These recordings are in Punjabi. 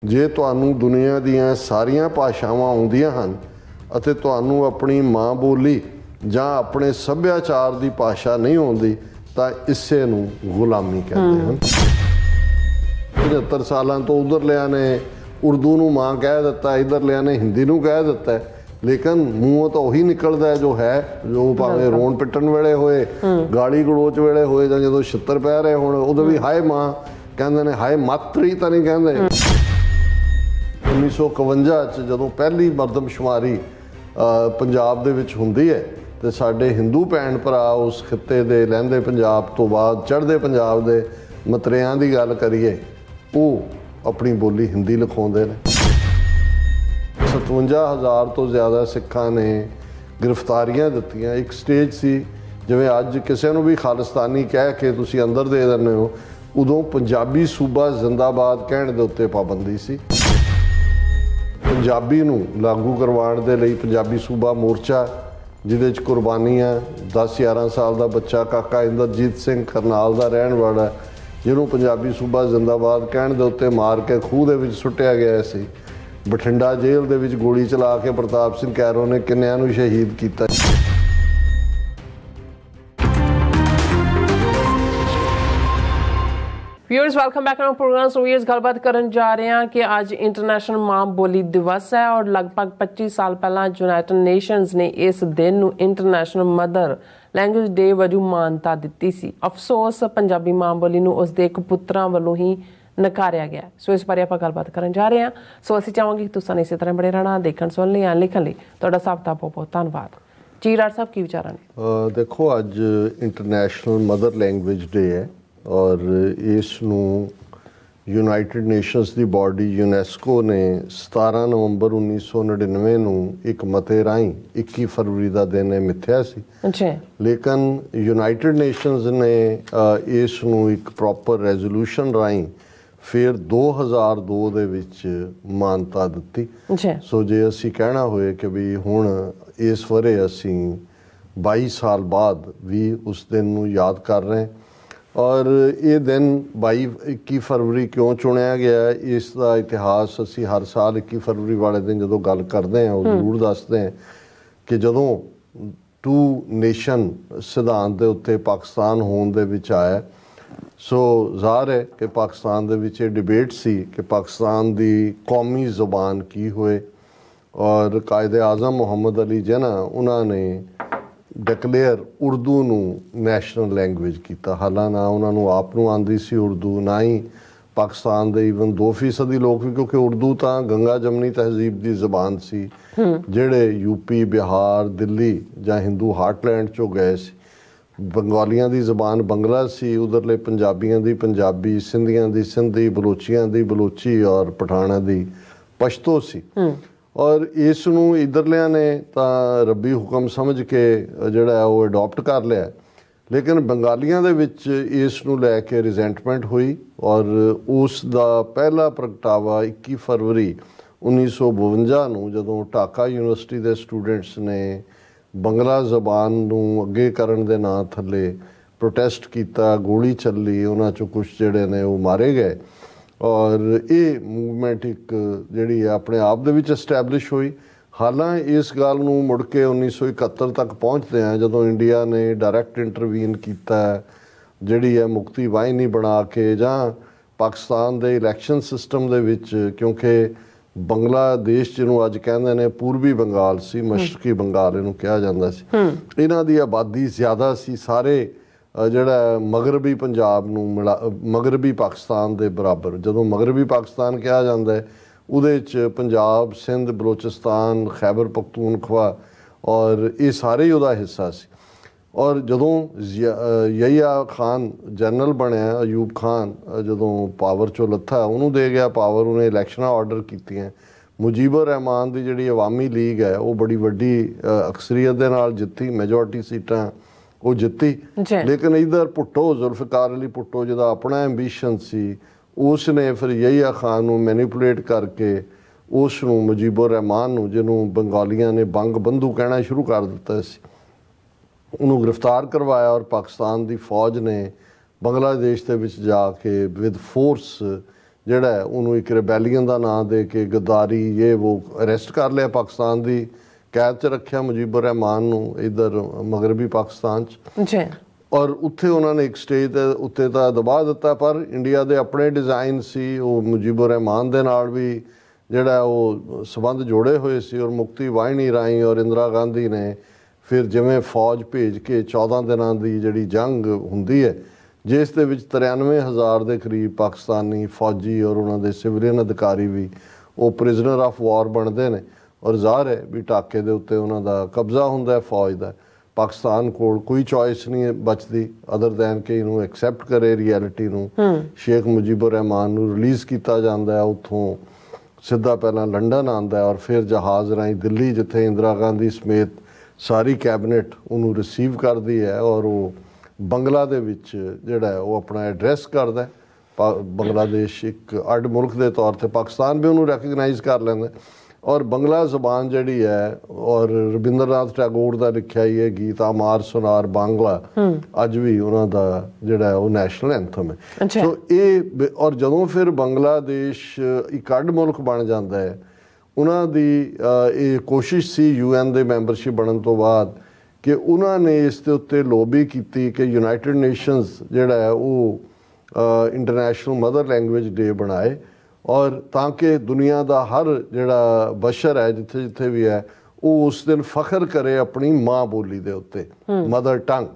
ਜੇ ਤੁਹਾਨੂੰ ਦੁਨੀਆ ਦੀਆਂ ਸਾਰੀਆਂ ਭਾਸ਼ਾਵਾਂ ਆਉਂਦੀਆਂ ਹਨ ਅਤੇ ਤੁਹਾਨੂੰ ਆਪਣੀ ਮਾਂ ਬੋਲੀ ਜਾਂ ਆਪਣੇ ਸੱਭਿਆਚਾਰ ਦੀ ਭਾਸ਼ਾ ਨਹੀਂ ਆਉਂਦੀ ਤਾਂ ਇਸੇ ਨੂੰ ਗੁਲਾਮੀ ਕਹਿੰਦੇ ਹਨ। 75 ਸਾਲਾਂ ਤੋਂ ਉਧਰਲਿਆਂ ਨੇ ਉਰਦੂ ਨੂੰ ਮਾਂ ਕਹਿ ਦਿੱਤਾ, ਇਧਰਲਿਆਂ ਨੇ ਹਿੰਦੀ ਨੂੰ ਕਹਿ ਦਿੱਤਾ, ਲੇਕਿਨ ਮੂੰਹੋਂ ਤਾਂ ਉਹੀ ਨਿਕਲਦਾ ਜੋ ਹੈ, ਜੋ ਭਾਵੇਂ ਰੋਣ ਪਿੱਟਣ ਵੇਲੇ ਹੋਏ, ਗਾਲੀ ਗਲੋਚ ਵੇਲੇ ਹੋਏ, ਜਾਂ ਜਦੋਂ ਛਿੱਤਰ ਪੈ ਰਹੇ ਹੋਣ ਉਦੋਂ ਵੀ ਹਾਏ ਮਾਂ ਕਹਿੰਦੇ ਨੇ, ਹਾਏ ਮਾਤਰੀ ਤਾਂ ਨਹੀਂ ਕਹਿੰਦੇ। 1951 'ਚ ਜਦੋਂ ਪਹਿਲੀ ਮਰਦਮਸ਼ੁਮਾਰੀ ਪੰਜਾਬ ਦੇ ਵਿੱਚ ਹੁੰਦੀ ਹੈ ਤੇ ਸਾਡੇ ਹਿੰਦੂ ਭੈਣ ਭਰਾ ਉਸ ਖਿੱਤੇ ਦੇ ਲਹਿੰਦੇ ਪੰਜਾਬ ਤੋਂ ਬਾਅਦ ਚੜ੍ਹਦੇ ਪੰਜਾਬ ਦੇ ਮਤਰਿਆਂ ਦੀ ਗੱਲ ਕਰੀਏ, ਉਹ ਆਪਣੀ ਬੋਲੀ ਹਿੰਦੀ ਲਿਖਾਉਂਦੇ ਨੇ। 57,000 ਤੋਂ ਜ਼ਿਆਦਾ ਸਿੱਖਾਂ ਨੇ ਗ੍ਰਿਫਤਾਰੀਆਂ ਦਿੱਤੀਆਂ। ਇੱਕ ਸਟੇਜ ਸੀ ਜਿਵੇਂ ਅੱਜ ਕਿਸੇ ਨੂੰ ਵੀ ਖਾਲਿਸਤਾਨੀ ਕਹਿ ਕੇ ਤੁਸੀਂ ਅੰਦਰ ਦੇ ਦਿੰਦੇ ਹੋ, ਉਦੋਂ ਪੰਜਾਬੀ ਸੂਬਾ ਜ਼ਿੰਦਾਬਾਦ ਕਹਿਣ ਦੇ ਉੱਤੇ ਪਾਬੰਦੀ ਸੀ। ਪੰਜਾਬੀ ਨੂੰ ਲਾਗੂ ਕਰਵਾਉਣ ਦੇ ਲਈ ਪੰਜਾਬੀ ਸੂਬਾ ਮੋਰਚਾ, ਜਿਹਦੇ 'ਚ ਕੁਰਬਾਨੀਆਂ 10-11 ਸਾਲ ਦਾ ਬੱਚਾ ਕਾਕਾ ਇੰਦਰਜੀਤ ਸਿੰਘ ਕਰਨਾਲ ਦਾ ਰਹਿਣ ਵਾਲਾ, ਜਿਹਨੂੰ ਪੰਜਾਬੀ ਸੂਬਾ ਜ਼ਿੰਦਾਬਾਦ ਕਹਿਣ ਦੇ ਉੱਤੇ ਮਾਰ ਕੇ ਖੂਹ ਦੇ ਵਿੱਚ ਸੁੱਟਿਆ ਗਿਆ ਸੀ। ਬਠਿੰਡਾ ਜੇਲ੍ਹ ਦੇ ਵਿੱਚ ਗੋਲੀ ਚਲਾ ਕੇ ਪ੍ਰਤਾਪ ਸਿੰਘ ਕੈਰੋਂ ਨੇ ਕਿੰਨਿਆਂ ਨੂੰ ਸ਼ਹੀਦ ਕੀਤਾ। Viewers welcome back to program. So viewers गलबात करन जा रहे हैं कि आज इंटरनेशनल मां बोली दिवस है और लगभग 25 साल पहला यूनाइटेड नेशंस ने इस दिन नूं इंटरनेशनल मदर लैंग्वेज डे वजों मानता दित्ती सी। अफसोस पंजाबी मां बोली नूं उसदे एक पुत्रां वल्लों ही नकारिया गया। सो इस बारे आपां गलबात करन जा रहे हैं। सो असीं चाहांगे कि तुसां इसी तरह बने रहना, देखण सुणन लई लिखण लई तुहाडा सब दा बहुत बहुत धन्नवाद। जी राज साहब की विचार ने? देखो अज इंटरनेशनल मदर लैंग्वेज डे है और इस यूनाइटेड नेशंस की बॉडी यूनैस्को ने 17 नवंबर 1999 ਨੂੰ ਇੱਕ ਮਤੇ ਰਾਹੀਂ 21 ਫਰਵਰੀ ਦਾ ਦਿਨ ਮਿੱਥਿਆ ਸੀ। ਲੇਕਿਨ ਯੂਨਾਈਟਿਡ ਨੇਸ਼ਨਸ ਨੇ ਇਸ ਨੂੰ ਇੱਕ ਪ੍ਰੋਪਰ ਰੈਜ਼ੋਲੂਸ਼ਨ ਰਾਹੀਂ ਫਿਰ 2002 ਦੇ ਵਿੱਚ ਮਾਨਤਾ ਦਿੱਤੀ। ਸੋ ਜੇ ਅਸੀਂ ਕਹਿਣਾ ਹੋਏ ਕਿ ਵੀ ਹੁਣ ਇਸ ਵਰੇ ਅਸੀਂ 22 ਸਾਲ ਬਾਅਦ ਵੀ ਉਸ ਦਿਨ ਨੂੰ ਯਾਦ ਕਰ ਰਹੇ। और ये दिन 21 फरवरी क्यों चुनिया गया, इसका इतिहास असी हर साल 21 फरवरी वाले दिन जो गल करते हैं वो जरूर दसते हैं कि जदों 2 नेशन सिद्धांत के उत्ते पाकिस्तान होने दे विच आया। सो ज़ाहिर है कि पाकिस्तान दे विच डिबेट सी कि पाकिस्तान की कौमी ज़ुबान की होए, और कायदे आज़म मुहम्मद अली जिन्ना उन्होंने डिकलेयर उर्दू नूं नैशनल लैंग्वेज किया। हालांकि ना उन्होंने आप नूं आंदी सी उर्दू, ना ही पाकिस्तान दे ईवन 2% लोग भी, क्योंकि उर्दू तो गंगा जमनी तहजीब की जबान सी जिहड़े यूपी बिहार दिल्ली जां हिंदू हार्टलैंड चों गए सी। बंगालियां दी जबान बंगला सी, उधरले पंजाबियां दी पंजाबी, सिंधियां दी सिंधी, बलोचियां दी बलोची और पठाणा दी पश्तो सी। और इस इधरलियां ने तो रब्बी हुक्म समझ के जोड़ा वो अडॉप्ट कर लिया, लेकिन बंगालियां दे विच इस लैके रिजेंटमेंट हुई और उसका पहला प्रगटावा 21 फरवरी 1952 नूं जदों ढाका यूनिवर्सिटी के स्टूडेंट्स ने बंगला जबान नूं अगे करन दे नां थले प्रोटेस्ट किया, गोली चली, उन्हां चों कुछ जिहड़े ने वो मारे गए। और ये मूवमेंट एक जिहड़ी है अपने आप दे विच एस्टैबलिश हुई। हालांकि इस गल नूं मुड़ के 1971 तक पहुँचते हैं जदों इंडिया ने डायरैक्ट इंटरवीन किया, जिहड़ी है मुक्ति वाहिनी बना के, जां पाकिस्तान दे इलैक्शन सिस्टम दे विच, क्योंकि बंगलादेश जिन्हों अज कहंदे ने पूर्वी बंगाल सी, मशरकी बंगाल इहनूं कहा जांदा सी, इन्हां दी आबादी ज़्यादा सी सारे ਜਿਹੜਾ ਮਗਰਬੀ ਪੰਜਾਬ ਨੂੰ ਮਗਰਬੀ ਪਾਕਿਸਤਾਨ ਦੇ ਬਰਾਬਰ। ਜਦੋਂ ਮਗਰਬੀ ਪਾਕਿਸਤਾਨ ਕਿਹਾ ਜਾਂਦਾ ਹੈ ਉਹਦੇ 'ਚ ਪੰਜਾਬ, ਸਿੰਧ, ਬਲੋਚਿਸਤਾਨ, ਖੈਬਰ ਪਖਤੂਨਖਵਾ ਔਰ ਇਹ ਸਾਰੇ ਹੀ ਉਹਦਾ ਹਿੱਸਾ ਸੀ। ਔਰ ਜਦੋਂ ਯਹੀਆ ਖਾਨ ਜਨਰਲ ਬਣਿਆ, ਅਯੂਬ ਖਾਨ ਜਦੋਂ ਪਾਵਰ 'ਚੋਂ ਲੱਥਾ, ਉਹਨੂੰ ਦੇ ਗਿਆ ਪਾਵਰ, ਉਹਨੇ ਇਲੈਕਸ਼ਨਾਂ ਆਰਡਰ ਕੀਤੀਆਂ। ਮੁਜੀਬੁਰ ਰਹਿਮਾਨ ਦੀ ਜਿਹੜੀ ਅਵਾਮੀ ਲੀਗ ਹੈ ਉਹ ਬੜੀ ਵੱਡੀ ਅਕਸਰੀਅਤ ਦੇ ਨਾਲ ਜਿੱਤੀ, ਮੈਜੋਰਟੀ ਸੀਟਾਂ वो जित्ती। लेकिन इधर भुट्टो, जुल्फिकार अली भुट्टो जिहदा अपना एंबीशन सी, उसने फिर यहिया खान नूं मैनीपुलेट करके उसनूं मुजीबुर रहमान नूं, जिन्हों बंगालियां ने बंग बंधु कहना शुरू कर दिता सी, उन्होंने गिरफ्तार करवाया। और पाकिस्तान की फौज ने बंगलादेश के विच जाके विद फोर्स ਜਿਹੜਾ ਹੈ ਉਹਨੂੰ ਇੱਕ ਰਿਬੈਲੀਅਨ ਦਾ ਨਾਂ ਦੇ ਕੇ ਗਦਾਰੀ ਇਹ ਉਹ ਅਰੈਸਟ ਕਰ ਲਿਆ, ਪਾਕਿਸਤਾਨ ਦੀ ਕੈਦ 'ਚ ਰੱਖਿਆ ਮੁਜੀਬੁਰ ਰਹਿਮਾਨ ਨੂੰ ਇੱਧਰ ਮਗਰਬੀ ਪਾਕਿਸਤਾਨ 'ਚ ਜੀ। ਔਰ ਉੱਥੇ ਉਹਨਾਂ ਨੇ ਇੱਕ ਸਟੇਜ ਦੇ ਉੱਤੇ ਤਾਂ ਦਬਾ ਦਿੱਤਾ, ਪਰ ਇੰਡੀਆ ਦੇ ਆਪਣੇ ਡਿਜ਼ਾਈਨ ਸੀ, ਉਹ ਮੁਜੀਬੁਰ ਰਹਿਮਾਨ ਦੇ ਨਾਲ ਵੀ ਜਿਹੜਾ ਉਹ ਸਬੰਧ ਜੋੜੇ ਹੋਏ ਸੀ। ਔਰ ਮੁਕਤੀ ਵਾਹਿਨੀ ਰਾਹੀਂ ਔਰ ਇੰਦਰਾ ਗਾਂਧੀ ਨੇ ਫਿਰ ਜਿਵੇਂ ਫੌਜ ਭੇਜ ਕੇ 14 ਦਿਨਾਂ ਦੀ ਜਿਹੜੀ ਜੰਗ ਹੁੰਦੀ ਹੈ, ਜਿਸ ਦੇ ਵਿੱਚ 93,000 ਦੇ ਕਰੀਬ ਪਾਕਿਸਤਾਨੀ ਫੌਜੀ ਔਰ ਉਹਨਾਂ ਦੇ ਸਿਵਲੀਅਨ ਅਧਿਕਾਰੀ ਵੀ ਉਹ ਪ੍ਰਿਜ਼ਨਰ ਆਫ ਵਾਰ ਬਣਦੇ ਨੇ। ਔਰ ਜ਼ਾਹਰ ਹੈ ਵੀ ਢਾਕੇ ਦੇ ਉੱਤੇ ਉਹਨਾਂ ਦਾ ਕਬਜ਼ਾ ਹੁੰਦਾ ਫੌਜ ਦਾ। ਪਾਕਿਸਤਾਨ ਕੋਲ ਕੋਈ ਚੋਇਸ ਨਹੀਂ ਬਚਦੀ ਅਦਰ ਦੈਨ ਕਿ ਇਹਨੂੰ ਐਕਸੈਪਟ ਕਰੇ ਰਿਐਲਿਟੀ ਨੂੰ। ਸ਼ੇਖ ਮੁਜੀਬੁਰ ਰਹਿਮਾਨ ਨੂੰ ਰਿਲੀਜ਼ ਕੀਤਾ ਜਾਂਦਾ, ਉੱਥੋਂ ਸਿੱਧਾ ਪਹਿਲਾਂ ਲੰਡਨ ਆਉਂਦਾ ਔਰ ਫਿਰ ਜਹਾਜ਼ ਰਾਹੀਂ ਦਿੱਲੀ, ਜਿੱਥੇ ਇੰਦਰਾ ਗਾਂਧੀ ਸਮੇਤ ਸਾਰੀ ਕੈਬਨਿਟ ਉਹਨੂੰ ਰਿਸੀਵ ਕਰਦੀ ਹੈ ਔਰ ਉਹ ਬੰਗਲਾ ਦੇ ਵਿੱਚ ਜਿਹੜਾ ਹੈ ਉਹ ਆਪਣਾ ਐਡਰੈਸ ਕਰਦਾ। ਬੰਗਲਾਦੇਸ਼ ਇੱਕ ਅੱਡ ਮੁਲਕ ਦੇ ਤੌਰ 'ਤੇ, ਪਾਕਿਸਤਾਨ ਵੀ ਉਹਨੂੰ ਰੈਕਗਨਾਈਜ਼ ਕਰ ਲੈਂਦਾ। ਔਰ ਬੰਗਲਾ ਜ਼ਬਾਨ ਜਿਹੜੀ ਹੈ, ਔਰ ਰਵਿੰਦਰਨਾਥ ਟੈਗੋਰ ਦਾ ਲਿਖਿਆ ਹੀ ਹੈ ਗੀਤ ਅਮਾਰ ਸੁਨਾਰ ਬਾਂਗਲਾ, ਅੱਜ ਵੀ ਉਹਨਾਂ ਦਾ ਜਿਹੜਾ ਉਹ ਨੈਸ਼ਨਲ ਐਂਥਮ ਹੈ। ਸੋ ਇਹ ਔਰ ਜਦੋਂ ਫਿਰ ਬੰਗਲਾਦੇਸ਼ ਇੱਕ ਅੱਡ ਮੁਲਕ ਬਣ ਜਾਂਦਾ ਹੈ, ਉਹਨਾਂ ਦੀ ਇਹ ਕੋਸ਼ਿਸ਼ ਸੀ UN ਦੇ ਮੈਂਬਰਸ਼ਿਪ ਬਣਨ ਤੋਂ ਬਾਅਦ ਕਿ ਉਹਨਾਂ ਨੇ ਇਸ ਦੇ ਉੱਤੇ ਲੋਬੀ ਕੀਤੀ ਕਿ ਯੂਨਾਈਟਿਡ ਨੇਸ਼ਨਸ ਜਿਹੜਾ ਹੈ ਉਹ ਇੰਟਰਨੈਸ਼ਨਲ ਮਦਰ ਲੈਂਗੁਏਜ ਡੇ ਬਣਾਏ, ਔਰ ਤਾਂ ਕਿ ਦੁਨੀਆ ਦਾ ਹਰ ਜਿਹੜਾ ਬਸ਼ਰ ਹੈ ਜਿੱਥੇ ਜਿੱਥੇ ਵੀ ਹੈ ਉਹ ਉਸ ਦਿਨ ਫਖਰ ਕਰੇ ਆਪਣੀ ਮਾਂ ਬੋਲੀ ਦੇ ਉੱਤੇ, ਮਦਰ ਟੰਗ।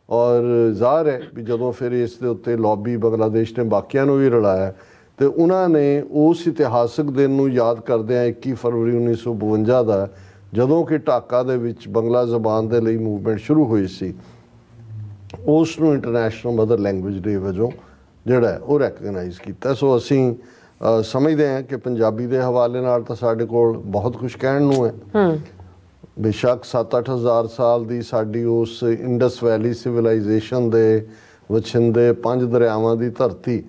ਔਰ ਜ਼ਾਹਰ ਹੈ ਵੀ ਜਦੋਂ ਫਿਰ ਇਸ ਦੇ ਉੱਤੇ ਲੌਬੀ ਬੰਗਲਾਦੇਸ਼ ਨੇ ਬਾਕੀਆਂ ਨੂੰ ਵੀ ਰਲਾਇਆ, ਤੇ ਉਹਨਾਂ ਨੇ ਉਸ ਇਤਿਹਾਸਕ ਦਿਨ ਨੂੰ ਯਾਦ ਕਰਦਿਆਂ 21 ਫਰਵਰੀ 1952 ਦਾ, ਜਦੋਂ ਕਿ ਢਾਕਾ ਦੇ ਵਿੱਚ ਬੰਗਲਾ ਜ਼ਬਾਨ ਦੇ ਲਈ ਮੂਵਮੈਂਟ ਸ਼ੁਰੂ ਹੋਈ ਸੀ, ਉਸ ਨੂੰ ਇੰਟਰਨੈਸ਼ਨਲ ਮਦਰ ਲੈਂਗੁਏਜ ਡੇ ਵਜੋਂ ਜਿਹੜਾ ਉਹ ਰੈਕਗਨਾਈਜ਼ ਕੀਤਾ। ਸੋ ਅਸੀਂ ਸਮਝਦੇ ਹਾਂ ਕਿ ਪੰਜਾਬੀ ਦੇ ਹਵਾਲੇ ਨਾਲ ਤਾਂ ਸਾਡੇ ਕੋਲ ਬਹੁਤ ਕੁਝ ਕਹਿਣ ਨੂੰ ਹੈ। ਬੇਸ਼ੱਕ 7-8 ਹਜ਼ਾਰ ਸਾਲ ਦੀ ਸਾਡੀ ਉਸ ਇੰਡਸ ਵੈਲੀ ਸਿਵਲਾਈਜੇਸ਼ਨ ਦੇ ਵਛਿੰਦੇ 5 ਦਰਿਆਵਾਂ ਦੀ ਧਰਤੀ,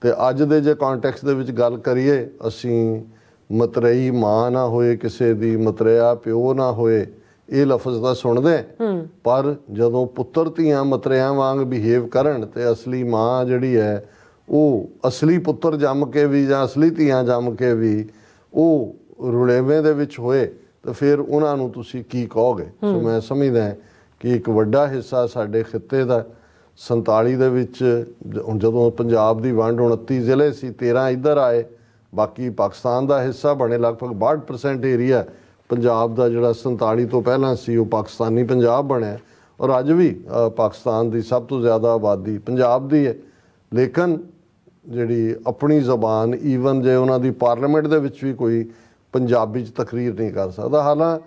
ਤੇ ਅੱਜ ਦੇ ਜੇ ਕੰਟੈਕਸਟ ਦੇ ਵਿੱਚ ਗੱਲ ਕਰੀਏ, ਅਸੀਂ ਮਤਰੇਈ ਮਾਂ ਨਾ ਹੋਏ ਕਿਸੇ ਦੀ, ਮਤਰੇਆ ਪਿਓ ਨਾ ਹੋਏ, ਇਹ ਲਫ਼ਜ਼ ਤਾਂ ਸੁਣਦੇ, ਪਰ ਜਦੋਂ ਪੁੱਤਰ ਧੀਆਂ ਮਤਰਿਆਂ ਵਾਂਗ ਬਿਹੇਵ ਕਰਨ ਤੇ ਅਸਲੀ ਮਾਂ ਜਿਹੜੀ ਹੈ ਉਹ ਅਸਲੀ ਪੁੱਤਰ ਜੰਮ ਕੇ ਵੀ ਜਾਂ ਅਸਲੀ ਧੀਆਂ ਜੰਮ ਕੇ ਵੀ ਉਹ ਰੁਲੇਵੇਂ ਦੇ ਵਿੱਚ ਹੋਏ, ਤਾਂ ਫਿਰ ਉਹਨਾਂ ਨੂੰ ਤੁਸੀਂ ਕੀ ਕਹੋਗੇ। ਸੋ ਮੈਂ ਸਮਝਦਾ ਕਿ ਇੱਕ ਵੱਡਾ ਹਿੱਸਾ ਸਾਡੇ ਖਿੱਤੇ ਦਾ 47 ਦੇ ਵਿੱਚ ਜਦੋਂ ਪੰਜਾਬ ਦੀ ਵੰਡ 29 ਜ਼ਿਲ੍ਹੇ ਸੀ, 13 ਇੱਧਰ ਆਏ, ਬਾਕੀ ਪਾਕਿਸਤਾਨ ਦਾ ਹਿੱਸਾ ਬਣੇ। ਲਗਭਗ 62% ਏਰੀਆ ਪੰਜਾਬ ਦਾ ਜਿਹੜਾ 47 ਤੋਂ ਪਹਿਲਾਂ ਸੀ ਉਹ ਪਾਕਿਸਤਾਨੀ ਪੰਜਾਬ ਬਣਿਆ, ਔਰ ਅੱਜ ਵੀ ਪਾਕਿਸਤਾਨ ਦੀ ਸਭ ਤੋਂ ਜ਼ਿਆਦਾ ਆਬਾਦੀ ਪੰਜਾਬ ਦੀ ਹੈ। ਲੇਕਿਨ ਜਿਹੜੀ ਆਪਣੀ ਜ਼ਬਾਨ, ਈਵਨ ਜੇ ਉਹਨਾਂ ਦੀ ਪਾਰਲੀਮੈਂਟ ਦੇ ਵਿੱਚ ਵੀ ਕੋਈ ਪੰਜਾਬੀ 'ਚ ਤਕਰੀਰ ਨਹੀਂ ਕਰ ਸਕਦਾ।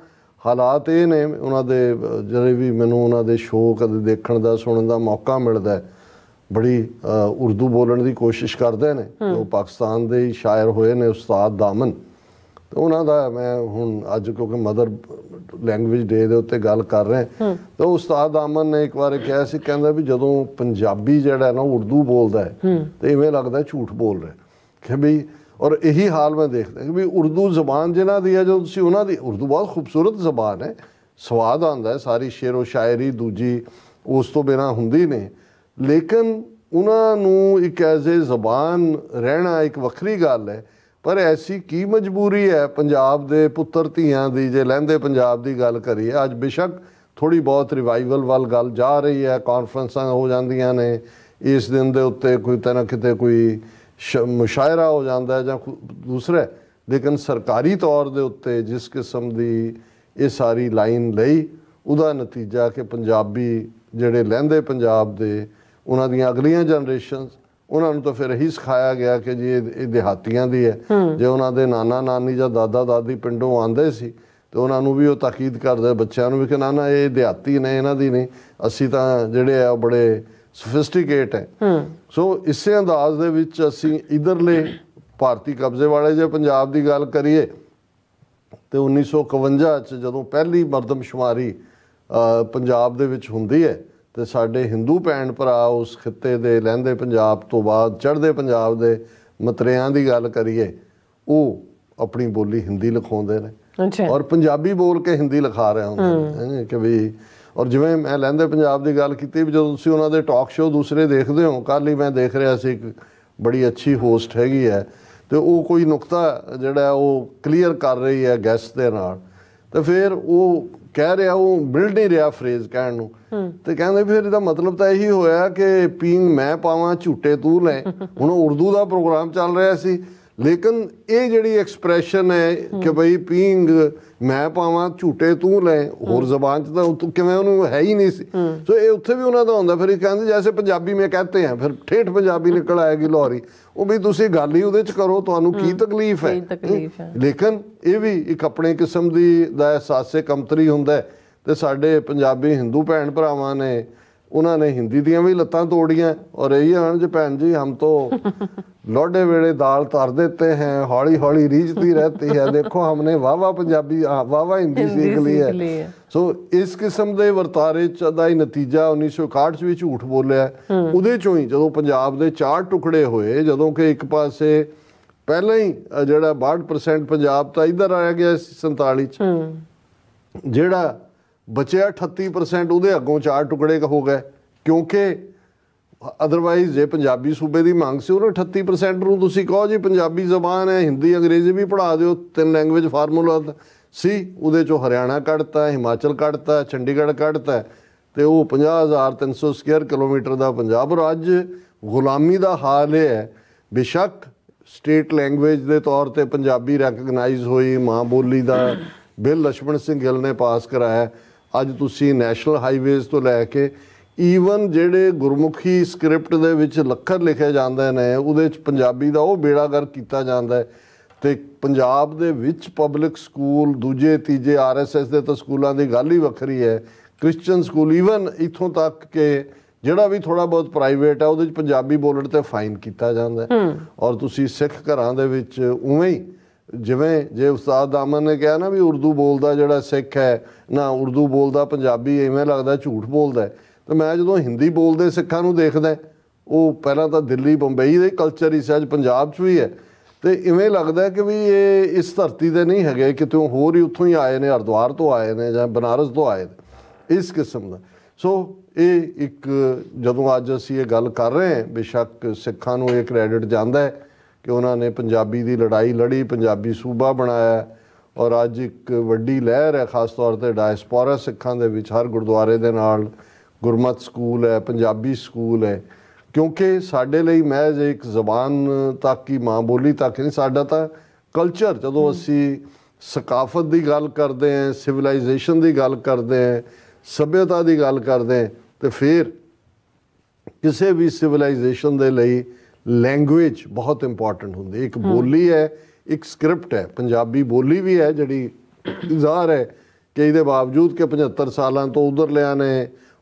ਹਾਲਾਤ ਇਹ ਨੇ, ਉਹਨਾਂ ਦੇ ਜਿਹੜੇ ਵੀ ਮੈਨੂੰ ਉਹਨਾਂ ਦੇ ਸ਼ੋਅ ਕਦੇ ਦੇਖਣ ਦਾ ਸੁਣਨ ਦਾ ਮੌਕਾ ਮਿਲਦਾ, ਬੜੀ ਉਰਦੂ ਬੋਲਣ ਦੀ ਕੋਸ਼ਿਸ਼ ਕਰਦੇ ਨੇ। ਉਹ ਪਾਕਿਸਤਾਨ ਦੇ ਹੀ ਸ਼ਾਇਰ ਹੋਏ ਨੇ ਉਸਤਾਦ ਦਾਮਨ, ਤੇ ਉਹਨਾਂ ਦਾ ਮੈਂ ਹੁਣ ਅੱਜ ਕਿਉਂਕਿ ਮਦਰ ਲੈਂਗੁਏਜ ਡੇ ਦੇ ਉੱਤੇ ਗੱਲ ਕਰ ਰਹੇ ਤਾਂ ਉਸਤਾਦ ਦਾਮਨ ਨੇ ਇੱਕ ਵਾਰ ਕਿਹਾ ਸੀ, ਕਹਿੰਦਾ ਵੀ ਜਦੋਂ ਪੰਜਾਬੀ ਜਿਹੜਾ ਨਾ ਉਰਦੂ ਬੋਲਦਾ ਹੈ ਤੇ ਇਵੇਂ ਲੱਗਦਾ ਝੂਠ ਬੋਲ ਰਿਹਾ ਕਿ ਵੀ, ਔਰ ਇਹੀ ਹਾਲ ਮੈਂ ਦੇਖਦਾ ਕਿ ਵੀ ਉਰਦੂ ਜ਼ਬਾਨ ਜਿਹਨਾਂ ਦੀ ਹੈ, ਜਦੋਂ ਤੁਸੀਂ ਉਹਨਾਂ ਦੀ, ਉਰਦੂ ਬਹੁਤ ਖੂਬਸੂਰਤ ਜ਼ਬਾਨ ਹੈ, ਸਵਾਦ ਆਉਂਦਾ ਹੈ, ਸਾਰੀ ਸ਼ੇਰੋ ਸ਼ਾਇਰੀ ਦੂਜੀ ਉਸ ਤੋਂ ਬਿਨਾਂ ਹੁੰਦੀ ਨੇ, ਲੇਕਿਨ ਉਹਨਾਂ ਨੂੰ ਇੱਕ ਐਜ਼ ਏ ਜ਼ਬਾਨ ਰਹਿਣਾ ਇੱਕ ਵੱਖਰੀ ਗੱਲ ਹੈ। ਪਰ ਐਸੀ ਕੀ ਮਜਬੂਰੀ ਹੈ ਪੰਜਾਬ ਦੇ ਪੁੱਤਰ ਧੀਆਂ ਦੀ, ਜੇ ਲਹਿੰਦੇ ਪੰਜਾਬ ਦੀ ਗੱਲ ਕਰੀਏ, ਅੱਜ ਬੇਸ਼ੱਕ ਥੋੜ੍ਹੀ ਬਹੁਤ ਰਿਵਾਈਵਲ ਵੱਲ ਗੱਲ ਜਾ ਰਹੀ ਹੈ, ਕਾਨਫਰੰਸਾਂ ਹੋ ਜਾਂਦੀਆਂ ਨੇ ਇਸ ਦਿਨ ਦੇ ਉੱਤੇ, ਕੋਈ ਤਾਂ ਕਿਤੇ ਕੋਈ ਮੁਸ਼ਾਇਰਾ ਹੋ ਜਾਂਦਾ ਜਾਂ ਦੂਸਰਾ, ਲੇਕਿਨ ਸਰਕਾਰੀ ਤੌਰ ਦੇ ਉੱਤੇ ਜਿਸ ਕਿਸਮ ਦੀ ਇਹ ਸਾਰੀ ਲਾਈਨ ਲਈ, ਉਹਦਾ ਨਤੀਜਾ ਕਿ ਪੰਜਾਬੀ ਜਿਹੜੇ ਲਹਿੰਦੇ ਪੰਜਾਬ ਦੇ, ਉਹਨਾਂ ਦੀਆਂ ਅਗਲੀਆਂ ਜਨਰੇਸ਼ਨਸ, ਉਹਨਾਂ ਨੂੰ ਤਾਂ ਫਿਰ ਇਹੀ ਸਿਖਾਇਆ ਗਿਆ ਕਿ ਜੀ ਇਹ ਦਿਹਾਤੀਆਂ ਦੀ ਹੈ। ਜੇ ਉਹਨਾਂ ਦੇ ਨਾਨਾ ਨਾਨੀ ਜਾਂ ਦਾਦਾ ਦਾਦੀ ਪਿੰਡੋਂ ਆਉਂਦੇ ਸੀ ਤੇ ਉਹਨਾਂ ਨੂੰ ਵੀ ਉਹ ਤਾਕੀਦ ਕਰਦੇ ਬੱਚਿਆਂ ਨੂੰ ਵੀ ਕਿ ਨਾ ਇਹ ਦਿਹਾਤੀ ਨੇ, ਇਹਨਾਂ ਦੀ ਨਹੀਂ, ਅਸੀਂ ਤਾਂ ਜਿਹੜੇ ਆ ਬੜੇ ਸੋਫਿਸਟੀਕੇਟ ਹੈ। ਸੋ ਇਸੇ ਅੰਦਾਜ਼ ਦੇ ਵਿੱਚ ਅਸੀਂ ਇੱਧਰਲੇ ਭਾਰਤੀ ਕਬਜ਼ੇ ਵਾਲੇ ਜੇ ਪੰਜਾਬ ਦੀ ਗੱਲ ਕਰੀਏ ਤੇ 1951 'ਚ ਜਦੋਂ ਪਹਿਲੀ ਮਰਦਮਸ਼ੁਮਾਰੀ ਪੰਜਾਬ ਦੇ ਵਿੱਚ ਹੁੰਦੀ ਹੈ, ਤੇ ਸਾਡੇ ਹਿੰਦੂ ਭੈਣ ਭਰਾ ਉਸ ਖਿੱਤੇ ਦੇ ਲਹਿੰਦੇ ਪੰਜਾਬ ਤੋਂ ਬਾਅਦ ਚੜ੍ਹਦੇ ਪੰਜਾਬ ਦੇ ਮਤਰਿਆਂ ਦੀ ਗੱਲ ਕਰੀਏ, ਉਹ ਆਪਣੀ ਬੋਲੀ ਹਿੰਦੀ ਲਿਖਾਉਂਦੇ ਨੇ ਔਰ ਪੰਜਾਬੀ ਬੋਲ ਕੇ ਹਿੰਦੀ ਲਿਖਾ ਰਹੇ ਹੁੰਦੇ ਨੇ ਕਿ ਵੀ। ਔਰ ਜਿਵੇਂ ਮੈਂ ਲਹਿੰਦੇ ਪੰਜਾਬ ਦੀ ਗੱਲ ਕੀਤੀ, ਵੀ ਜਦੋਂ ਤੁਸੀਂ ਉਹਨਾਂ ਦੇ ਟਾਕ ਸ਼ੋਅ ਦੂਸਰੇ ਦੇਖਦੇ ਹੋ, ਕੱਲ੍ਹ ਹੀ ਮੈਂ ਦੇਖ ਰਿਹਾ ਸੀ ਇੱਕ बड़ी अच्छी होस्ट हैगी है तो वो कोई नुकता जिहड़ा वो क्लीयर कर रही है गैस्ट दे नाल तो फिर वो कह रहा वो मिल नहीं रहा फ्रेज कहण नूं ते कहंदे फिर इहदा मतलब तो यही होया कि पींग मैं पावां झूटे तू लें हुण उर्दू का प्रोग्राम चल रहा सी लेकिन ये जिहड़ी एक्सप्रैशन है कि बई पींग मैं पावां झूटे तू लें होर जबान च तां किवें उहनूं है ही नहीं सी सो ये उत्थे भी उन्हां दा हुंदा फिर कहंदे जैसे पंजाबी में कहते हैं फिर ठेठ पंजाबी निकल आएगी लाहौरी वो भी तुसीं गल ही उहदे च करो तुहानूं की तकलीफ है लेकिन ये भी एक अपने किस्म दी दा एहसासे कमतरी हुंदा है ते साडे पंजाबी हिंदू भैन भरावां ने उन्होंने हिंदी दियां भी लत्तां तोड़ियां और यही हन जी भैन जी हम तो लौडे वेले दाल तर देते हैं हौली हौली रीझती रहती है देखो हमने वाह पंजाबी वाह हिंदी सीख ली है सो इस किस्म के वरतारे का ही नतीजा 1961 भी झूठ बोलिया उहदे चों ही जदों पंजाब दे 4 टुकड़े होए जदों कि एक पासे पहले ही जिहड़ा 62% पंजाब तो इधर आ गया 47 जिहड़ा बचिया 38% उहदे अगों 4 टुकड़े हो गए क्योंकि अदरवाइज जे पंजाबी सूबे की मंग से उन्हें 38% नूं तुसीं कहो जी पंजाबी जबान है हिंदी अंग्रेजी भी पढ़ा दिओ 3 लैंगुएज फार्मूला सी उहदे चों हरियाणा कढ़ता हिमाचल कढ़ता चंडीगढ़ कढ़ता तो वो 50,300 स्क्वेयर किलोमीटर का पंजाब और अज गुलामी का हाल यह है बेशक स्टेट लैंगुएज के तौर पर पंजाबी रैकगनाइज हुई माँ बोली का बिल लक्ष्मण सिंह गिल ने पास कराया अज तुसीं नैशनल हाईवेज़ तो लैके ईवन जिहड़े गुरमुखी स्क्रिप्ट दे विच लखर लिखे जाते हैं उहदे च पंजाबी दा वो बेड़ा गर्क कीता जांदा है ते पंजाब दे विच पब्लिक स्कूल दूजे तीजे RSS दे तो स्कूलों की गल ही वखरी है क्रिश्चन स्कूल ईवन इत्थों तक के जिहड़ा भी थोड़ा बहुत प्राइवेट है उहदे च पंजाबी बोलण ते फाइन कीता जांदा है और तुसीं सिख घरां दे विच उवें ही जिवें जे उस्ताद दामन ने कहा ना भी उर्दू बोलता जिहड़ा सिख है ना उर्दू बोलता पंजाबी इवें लगदा झूठ बोलदा है तो मैं जो हिंदी बोलते सिखां नूं देखदा वो पहला तो दिल्ली बंबई दे कल्चर ही अज पंजाब च भी है तो इवें लगता कि भी ये इस धरती दे नहीं है कितों होर ही उत्थों ही आए ने हरिद्वार तो आए ने जां बनारस तो आए ने इस किस्म का सो ये एक जदों अज असीं ये गल कर रहे हैं बेशक सिखां नूं ये क्रैडिट जांदा है कि उन्होंने पंजाबी की लड़ाई लड़ी पंजाबी सूबा बनाया और अज एक वड्डी लहर है खास तौर पर डायस्पोरा सिखां दे विच हर गुरुद्वारे दे नाल गुरमत स्कूल है पंजाबी स्कूल है क्योंकि साडे लई महज एक जबान तक ही माँ बोली तक नहीं साडा तां कल्चर जदों असीं सकाफत की गल करते हैं सिविलाइजेशन की गल करते हैं सभ्यता की गल करते हैं तो फिर किसी भी सिविलाइजेशन के लिए लैंगुएज बहुत इंपॉर्टेंट होंगी एक बोली है एक स्क्रिप्ट है पंजाबी बोली भी है जिहड़ी ज़ाहिर है कि इहदे बावजूद कि 75 सालों तो उधर लिया ने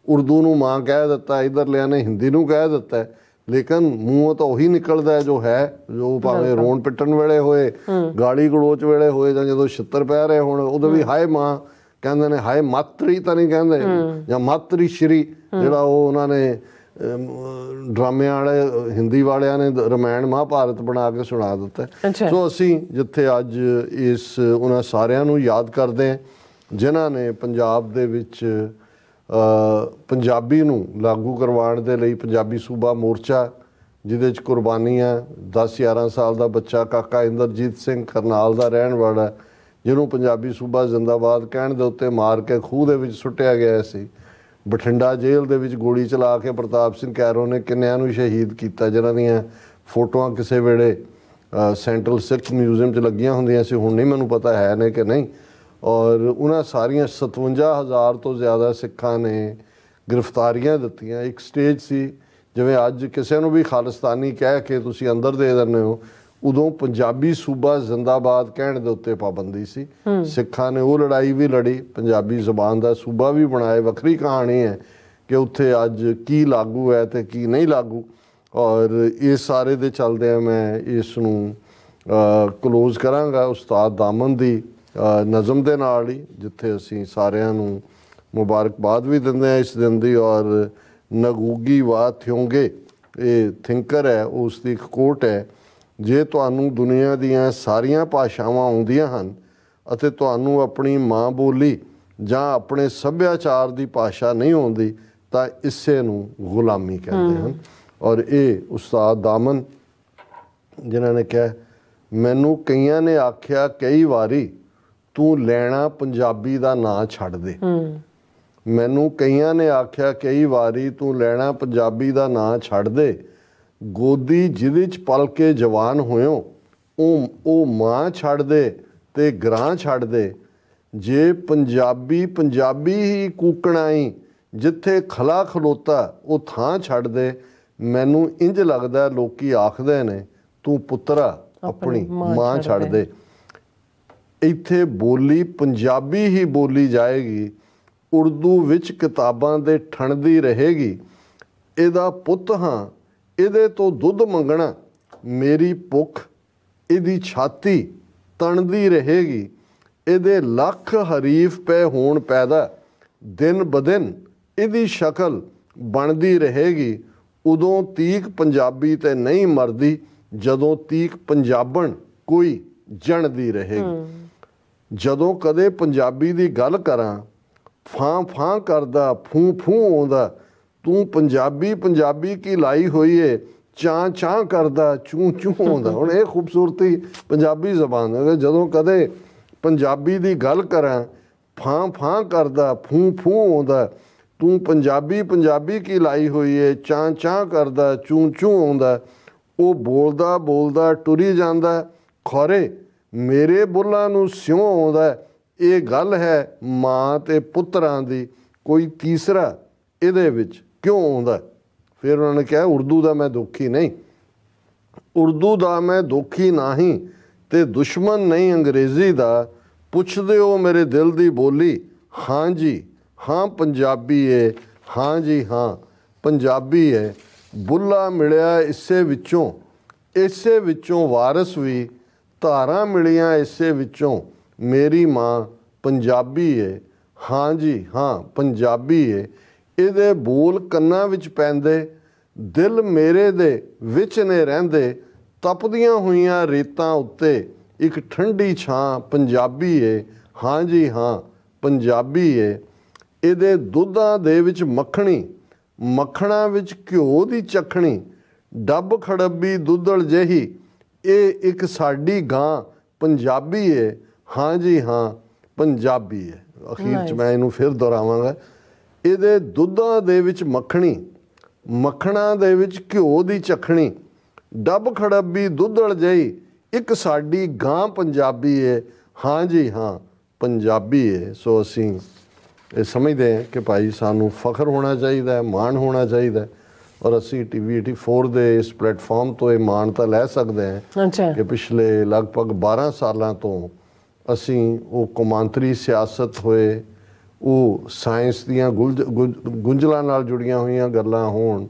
उर्दू नूं माँ कह दिता इधर लिया ने हिंदी नूं कह दिता है लेकिन मूँह तो उही निकलता है जो भावें रोण पिटन वेले होए गाली गलोच वेले होए जां जदों छित्तर पै रहे होण उदों भी हाय माँ कहंदे ने हाय मातरी तो नहीं कहंदे जां मातरी श्री जिहड़ा वो उन्होंने ड्रामे वाले हिंदी वालियां ने रामायण महाभारत बना के सुना दिता है सो असी जिथे अज इस उन्हां सारियां नूं याद करते हैं जिन्हां ने पंजाब दे विच पंजाबी नूं लागू करवाउण दे लई पंजाबी सूबा मोर्चा जिहदे च कुर्बानियां 10-11 साल का बच्चा काका इंदरजीत सिंह करनाल का रहण वाला जिन्होंने पंजाबी सूबा जिंदाबाद कहण दे उत्ते मार के खूह दे विच सुट्टिया गया सी बठिंडा जेल दे विच गोली चला के प्रताप सिंह कैरो ने किन्नियां नूं शहीद किया जिन्हां दीयां फोटोआं किसी वेले सेंट्रल सिख म्यूजियम च लगियां हुंदियां सी हुण नहीं मैनूं पता है ने कि नहीं और उन्हां सारियां 57,000 तो ज़्यादा सिखां ने गिरफ्तारियां दित्तियां एक स्टेज सी जिवें अज किसी नूं भी खालिस्तानी कह के तुसीं अंदर दे दिंदे हो उदों पंजाबी सूबा जिंदाबाद कहण दे उत्ते पाबंदी सी सिखां ने वो लड़ाई भी लड़ी पंजाबी जबान का सूबा भी बनाए वखरी कहानी है कि उत्थे अज की लागू है तो की नहीं लागू और इस सारे दे चलदे मैं इस नूं क्लोज करांगा उस्ताद दामन दी नज़म दे नाल ही जिथे असीं सारिआं नूं मुबारकबाद भी दिंदे हैं इस दिन दी और नगूगी वा थ्योंगे ये थिंकर है उसकी एक कोट है जे तुहानूं दुनिया दीयां सारियां भाषावां आउंदियां हन अते तुहानूं अपनी माँ बोली जां अपने सभ्याचार की भाषा नहीं आउंदी तां इसे नूं गुलामी कहते हैं और ये उस्ताद दामन ਜਿਨ੍ਹਾਂ ਨੇ ਕਿਹਾ ਮੈਨੂੰ ਕਈਆਂ ਨੇ ਆਖਿਆ ਕਈ ਵਾਰੀ ਤੂੰ ਲੈਣਾ ਪੰਜਾਬੀ ਦਾ ਨਾਂ ਛੱਡ ਦੇ। ਮੈਨੂੰ ਕਈਆਂ ਨੇ ਆਖਿਆ ਕਈ ਵਾਰੀ ਤੂੰ ਲੈਣਾ ਪੰਜਾਬੀ ਦਾ ਨਾਂ ਛੱਡ ਦੇ। ਗੋਦੀ ਜਿਹਦੇ 'ਚ ਪਲ ਕੇ ਜਵਾਨ ਹੋਇਓ ਉਹ ਮਾਂ ਛੱਡ ਦੇ ਤੇ ਗਰਾਂ ਛੱਡ ਦੇ। ਜੇ ਪੰਜਾਬੀ ਪੰਜਾਬੀ ਹੀ ਕੂਕਣਾਈ ਜਿੱਥੇ ਖਲਾ ਖਲੋਤਾ ਉਹ ਥਾਂ ਛੱਡ ਦੇ। ਮੈਨੂੰ ਇੰਜ ਲੱਗਦਾ ਲੋਕੀ ਆਖਦੇ ਨੇ ਤੂੰ ਪੁੱਤਰਾ ਆਪਣੀ ਮਾਂ ਛੱਡ ਦੇ। ਇੱਥੇ ਬੋਲੀ ਪੰਜਾਬੀ ਹੀ ਬੋਲੀ ਜਾਏਗੀ, ਉਰਦੂ ਵਿੱਚ ਕਿਤਾਬਾਂ ਦੇ ਠਣਦੀ ਰਹੇਗੀ। ਇਹਦਾ ਪੁੱਤ ਹਾਂ ਇਹਦੇ ਤੋਂ ਦੁੱਧ ਮੰਗਣਾ, ਮੇਰੀ ਭੁੱਖ ਇਹਦੀ ਛਾਤੀ ਤਣਦੀ ਰਹੇਗੀ। ਇਹਦੇ ਲੱਖ ਹਰੀਫ ਪਏ ਹੋਣ ਪੈਦਾ, ਦਿਨ ਬਦਿਨ ਇਹਦੀ ਸ਼ਕਲ ਬਣਦੀ ਰਹੇਗੀ। ਉਦੋਂ ਤੀਕ ਪੰਜਾਬੀ ਤੇ ਨਹੀਂ ਮਰਦੀ, ਜਦੋਂ ਤੀਕ ਪੰਜਾਬਣ ਕੋਈ ਜਣਦੀ ਰਹੇਗੀ। ਜਦੋਂ ਕਦੇ ਪੰਜਾਬੀ ਦੀ ਗੱਲ ਕਰਾਂ ਫਾਂ ਫਾਂ ਕਰਦਾ ਫੂੰ ਫੂੰ ਆਉਂਦਾ। ਤੂੰ ਪੰਜਾਬੀ ਪੰਜਾਬੀ ਕੀ ਲਾਈ ਹੋਈ ਏ, ਚਾਂ ਚਾਂ ਕਰਦਾ ਚੂੰ ਚੂੰ ਆਉਂਦਾ। ਹੁਣ ਇਹ ਖੂਬਸੂਰਤੀ ਪੰਜਾਬੀ ਜ਼ਬਾਨ ਹੈ। ਜਦੋਂ ਕਦੇ ਪੰਜਾਬੀ ਦੀ ਗੱਲ ਕਰਾਂ ਫਾਂ ਫਾਂ ਕਰਦਾ ਫੂੰ ਫੂੰ ਆਉਂਦਾ। ਤੂੰ ਪੰਜਾਬੀ ਪੰਜਾਬੀ ਕੀ ਲਾਈ ਹੋਈ ਏ, ਚਾਂ ਚਾਂ ਕਰਦਾ ਚੂੰ ਚੂੰ ਆਉਂਦਾ। ਉਹ ਬੋਲਦਾ ਬੋਲਦਾ ਟੁਰੀ ਜਾਂਦਾ, ਖੌਰੇ ਮੇਰੇ ਬੁੱਲਾਂ ਨੂੰ ਸਿਉਂ ਆਉਂਦਾ। ਇਹ ਗੱਲ ਹੈ ਮਾਂ ਤੇ ਪੁੱਤਰਾਂ ਦੀ, ਕੋਈ ਤੀਸਰਾ ਇਹਦੇ ਵਿੱਚ ਕਿਉਂ ਆਉਂਦਾ। ਫਿਰ ਉਹਨਾਂ ਨੇ ਕਿਹਾ ਉਰਦੂ ਦਾ ਮੈਂ ਦੁਖੀ ਨਹੀਂ, ਉਰਦੂ ਦਾ ਮੈਂ ਦੁਖੀ ਨਹੀਂ ਤੇ ਦੁਸ਼ਮਣ ਨਹੀਂ ਅੰਗਰੇਜ਼ੀ ਦਾ। ਪੁੱਛਦੇ ਹੋ ਮੇਰੇ ਦਿਲ ਦੀ ਬੋਲੀ, ਹਾਂ ਜੀ ਹਾਂ ਪੰਜਾਬੀ ਏ, ਹਾਂ ਜੀ ਹਾਂ ਪੰਜਾਬੀ ਏ। ਬੁੱਲਾ ਮਿਲਿਆ ਇਸੇ ਵਿੱਚੋਂ ਵਾਰਸ ਵੀ, ਧਾਰਾਂ ਮਿਲੀਆਂ ਇਸੇ ਵਿੱਚੋਂ ਮੇਰੀ ਮਾਂ ਪੰਜਾਬੀ ਏ, ਹਾਂ ਜੀ ਹਾਂ ਪੰਜਾਬੀ ਏ। ਇਹਦੇ ਬੋਲ ਕੰਨਾਂ ਵਿੱਚ ਪੈਂਦੇ, ਦਿਲ ਮੇਰੇ ਦੇ ਵਿੱਚ ਨੇ ਰਹਿੰਦੇ। ਤਪਦੀਆਂ ਹੋਈਆਂ ਰੇਤਾਂ ਉੱਤੇ ਇੱਕ ਠੰਡੀ ਛਾਂ ਪੰਜਾਬੀ ਏ, ਹਾਂ ਜੀ ਹਾਂ ਪੰਜਾਬੀ ਏ। ਇਹਦੇ ਦੁੱਧਾਂ ਦੇ ਵਿੱਚ ਮੱਖਣੀ, ਮੱਖਣਾ ਵਿੱਚ ਘਿਓ ਦੀ ਚੱਖਣੀ। ਡੱਬ ਖੜੱਬੀ ਦੁੱਧੜ ਜਿਹੀ, ਇਹ ਇੱਕ ਸਾਡੀ ਗਾਂ ਪੰਜਾਬੀ ਏ, ਹਾਂ ਜੀ ਹਾਂ ਪੰਜਾਬੀ ਏ। ਅਖੀਰ 'ਚ ਮੈਂ ਇਹਨੂੰ ਫਿਰ ਦੁਹਰਾਵਾਂਗਾ। ਇਹਦੇ ਦੁੱਧਾਂ ਦੇ ਵਿੱਚ ਮੱਖਣੀ, ਮੱਖਣਾ ਦੇ ਵਿੱਚ ਘਿਓ ਦੀ ਚੱਖਣੀ। ਡੱਬ ਖੜੱਬੀ ਦੁੱਧੜ ਜਿਹੀ, ਇੱਕ ਸਾਡੀ ਗਾਂ ਪੰਜਾਬੀ ਏ, ਹਾਂ ਜੀ ਹਾਂ ਪੰਜਾਬੀ ਏ। ਸੋ ਅਸੀਂ ਇਹ ਸਮਝਦੇ ਹਾਂ ਕਿ ਭਾਈ ਸਾਨੂੰ ਫਖਰ ਹੋਣਾ ਚਾਹੀਦਾ ਹੈ, ਮਾਣ ਹੋਣਾ ਚਾਹੀਦਾ ਹੈ। ਔਰ ਅਸੀਂ TV 84 ਦੇ ਇਸ ਪਲੇਟਫਾਰਮ ਤੋਂ ਇਹ ਮਾਣਤਾ ਲੈ ਸਕਦੇ ਹਾਂ ਕਿ ਪਿਛਲੇ ਲਗਭਗ 12 ਸਾਲਾਂ ਤੋਂ ਅਸੀਂ ਉਹ ਕੌਮਾਂਤਰੀ ਸਿਆਸਤ ਹੋਏ, ਉਹ ਸਾਇੰਸ ਦੀਆਂ ਗੁੰਝਲਾਂ ਨਾਲ ਜੁੜੀਆਂ ਹੋਈਆਂ ਗੱਲਾਂ ਹੋਣ,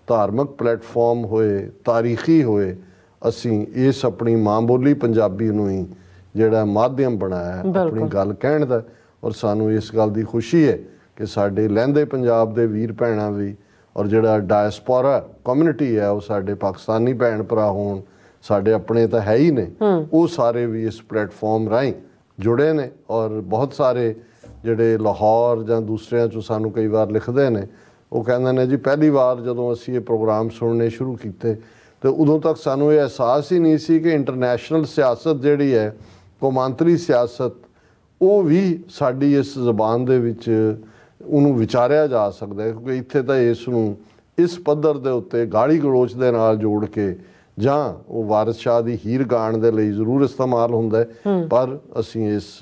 ਧਾਰਮਿਕ ਪਲੇਟਫਾਰਮ ਹੋਏ, ਤਾਰੀਖੀ ਹੋਏ, ਅਸੀਂ ਇਸ ਆਪਣੀ ਮਾਂ ਬੋਲੀ ਪੰਜਾਬੀ ਨੂੰ ਹੀ ਜਿਹੜਾ ਮਾਧਿਅਮ ਬਣਾਇਆ ਆਪਣੀ ਗੱਲ ਕਹਿਣ ਦਾ। ਔਰ ਸਾਨੂੰ ਇਸ ਗੱਲ ਦੀ ਖੁਸ਼ੀ ਹੈ ਕਿ ਸਾਡੇ ਲਹਿੰਦੇ ਪੰਜਾਬ ਦੇ ਵੀਰ ਭੈਣਾਂ ਵੀ ਔਰ ਜਿਹੜਾ ਡਾਇਸਪੋਰਾ ਕਮਿਊਨਿਟੀ ਹੈ, ਉਹ ਸਾਡੇ ਪਾਕਿਸਤਾਨੀ ਭੈਣ ਭਰਾ ਹੋਣ, ਸਾਡੇ ਆਪਣੇ ਤਾਂ ਹੈ ਹੀ ਨੇ, ਉਹ ਸਾਰੇ ਵੀ ਇਸ ਪਲੇਟਫਾਰਮ ਰਾਹੀਂ ਜੁੜੇ ਨੇ। ਔਰ ਬਹੁਤ ਸਾਰੇ ਜਿਹੜੇ ਲਾਹੌਰ ਜਾਂ ਦੂਸਰਿਆਂ 'ਚੋਂ ਸਾਨੂੰ ਕਈ ਵਾਰ ਲਿਖਦੇ ਨੇ, ਉਹ ਕਹਿੰਦੇ ਨੇ ਜੀ ਪਹਿਲੀ ਵਾਰ ਜਦੋਂ ਅਸੀਂ ਇਹ ਪ੍ਰੋਗਰਾਮ ਸੁਣਨੇ ਸ਼ੁਰੂ ਕੀਤੇ ਤੇ ਉਦੋਂ ਤੱਕ ਸਾਨੂੰ ਇਹ ਅਹਿਸਾਸ ਹੀ ਨਹੀਂ ਸੀ ਕਿ ਇੰਟਰਨੈਸ਼ਨਲ ਸਿਆਸਤ ਜਿਹੜੀ ਹੈ, ਕੌਮਾਂਤਰੀ ਸਿਆਸਤ, ਉਹ ਵੀ ਸਾਡੀ ਇਸ ਜ਼ਬਾਨ ਦੇ ਵਿੱਚ ਉਹਨੂੰ ਵਿਚਾਰਿਆ ਜਾ ਸਕਦਾ ਹੈ। ਕਿਉਂਕਿ ਇੱਥੇ ਤਾਂ ਇਸ ਨੂੰ ਇਸ ਪੱਧਰ ਦੇ ਉੱਤੇ ਗਾਲੀ ਗਲੋਚ ਦੇ ਨਾਲ ਜੋੜ ਕੇ ਜਾਂ ਉਹ ਵਾਰਿਸ ਸ਼ਾਹ ਦੀ ਹੀਰ ਗਾਣ ਦੇ ਲਈ ਜ਼ਰੂਰ ਇਸਤੇਮਾਲ ਹੁੰਦਾ ਹੈ। ਪਰ ਅਸੀਂ ਇਸ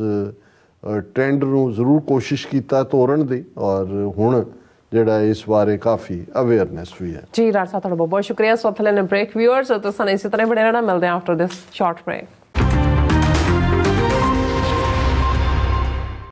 ਟ੍ਰੈਂਡ ਨੂੰ ਜ਼ਰੂਰ ਕੋਸ਼ਿਸ਼ ਕੀਤਾ ਤੋੜਨ ਦੀ, ਔਰ ਹੁਣ ਜਿਹੜਾ ਇਸ ਬਾਰੇ ਕਾਫੀ ਅਵੇਅਰਨੈਸ ਵੀ ਹੈ। ਜੀ ਰਾਜ ਸਾਹਿਬ, ਤੁਹਾਡਾ ਬਹੁਤ ਬਹੁਤ ਸ਼ੁਕਰੀਆ। ਸੋ ਥਲੇ ਨੇ ਬ੍ਰੇਕ ਵਿਊਅਰਸ, ਤੁਸੀਂ ਇਸੇ ਤਰ੍ਹਾਂ ਬਣੇ ਰਹਿਣਾ। ਮਿਲਦੇ ਹਾਂ ਆਫਟਰ ਦਿਸ ਸ਼ਾਰਟ ਬ੍ਰੇਕ।